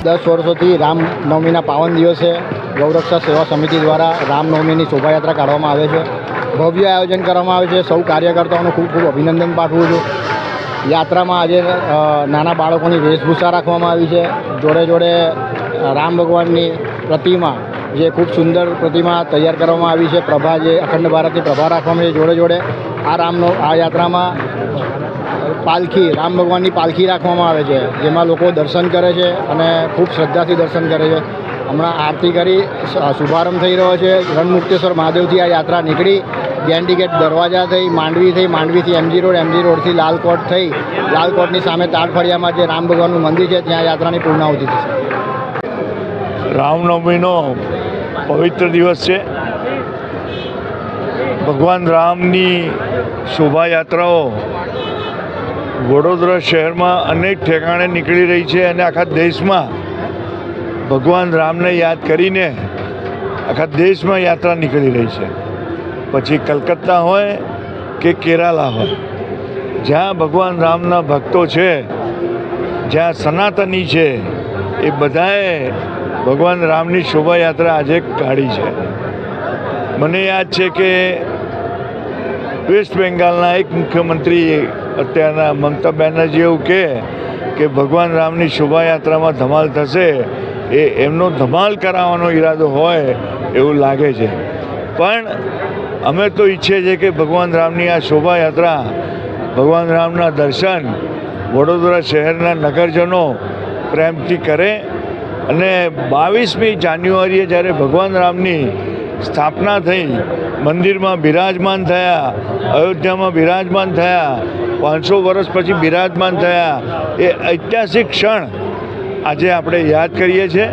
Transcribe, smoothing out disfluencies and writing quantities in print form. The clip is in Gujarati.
દસ વર્ષોથી રામનવમીના પાવન દિવસે ગૌરક્ષા સેવા સમિતિ દ્વારા રામનવમીની શોભાયાત્રા કાઢવામાં આવે છે. ભવ્ય આયોજન કરવામાં આવે છે. સૌ કાર્યકર્તાઓનું ખૂબ ખૂબ અભિનંદન પાઠવું છું. યાત્રામાં આજે નાના બાળકોની વેશભૂષા રાખવામાં આવી છે. જોડે જોડે રામ ભગવાનની પ્રતિમા, જે ખૂબ સુંદર પ્રતિમા તૈયાર કરવામાં આવી છે. પ્રભા, જે અખંડ ભારતની પ્રભા રાખવામાં આવી છે. જોડે જોડે આ યાત્રામાં પાલખી, રામ ભગવાનની પાલખી રાખવામાં આવે છે, જેમાં લોકો દર્શન કરે છે અને ખૂબ શ્રદ્ધાથી દર્શન કરે છે. હમણાં આરતી કરી શુભારંભ થઈ રહ્યો છે. રણમુક્તેશ્વર મહાદેવથી આ યાત્રા નીકળી ગેન્ડીગેટ દરવાજા થઈ, માંડવીથી એમજી રોડથી લાલકોટ થઈ, લાલકોટની સામે તાડફળિયામાં જે રામ ભગવાનનું મંદિર છે ત્યાં યાત્રાની પૂર્ણાહુતિ થશે. રામનવમીનો પવિત્ર દિવસ છે. ભગવાન રામની શોભાયાત્રાઓ વડોદરા શહેરમાં અનેક ઠેકાણે નીકળી રહી છે અને આખા દેશમાં ભગવાન રામને યાદ કરીને આખા દેશમાં યાત્રા નીકળી રહી છે. પછી કલકત્તા હોય કે કેરાલા હોય, જ્યાં ભગવાન રામના ભક્તો છે, જ્યાં સનાતની છે, એ બધાએ ભગવાન રામની શોભાયાત્રા આજે કાઢી છે. મને યાદ છે કે વેસ્ટ બેંગાલના એક મુખ્યમંત્રી અત્યારના મમતા બેનર્જી એવું કે ભગવાન રામની શોભાયાત્રામાં ધમાલ થશે, એ એમનો ધમાલ કરાવવાનો ઈરાદો હોય એવું લાગે છે. પણ અમે તો ઈચ્છીએ છીએ કે ભગવાન રામની આ શોભાયાત્રા, ભગવાન રામના દર્શન વડોદરા શહેરના નગરજનો પ્રેમથી કરે અને 22મી જાન્યુઆરીએ જ્યારે ભગવાન રામની સ્થાપના થઈ, મંદિરમાં બિરાજમાન થયા, અયોધ્યામાં બિરાજમાન થયા, 500 વર્ષ પછી બિરાજમાન થયા, એ ઐતિહાસિક ક્ષણ આજે આપણે યાદ કરીએ છીએ.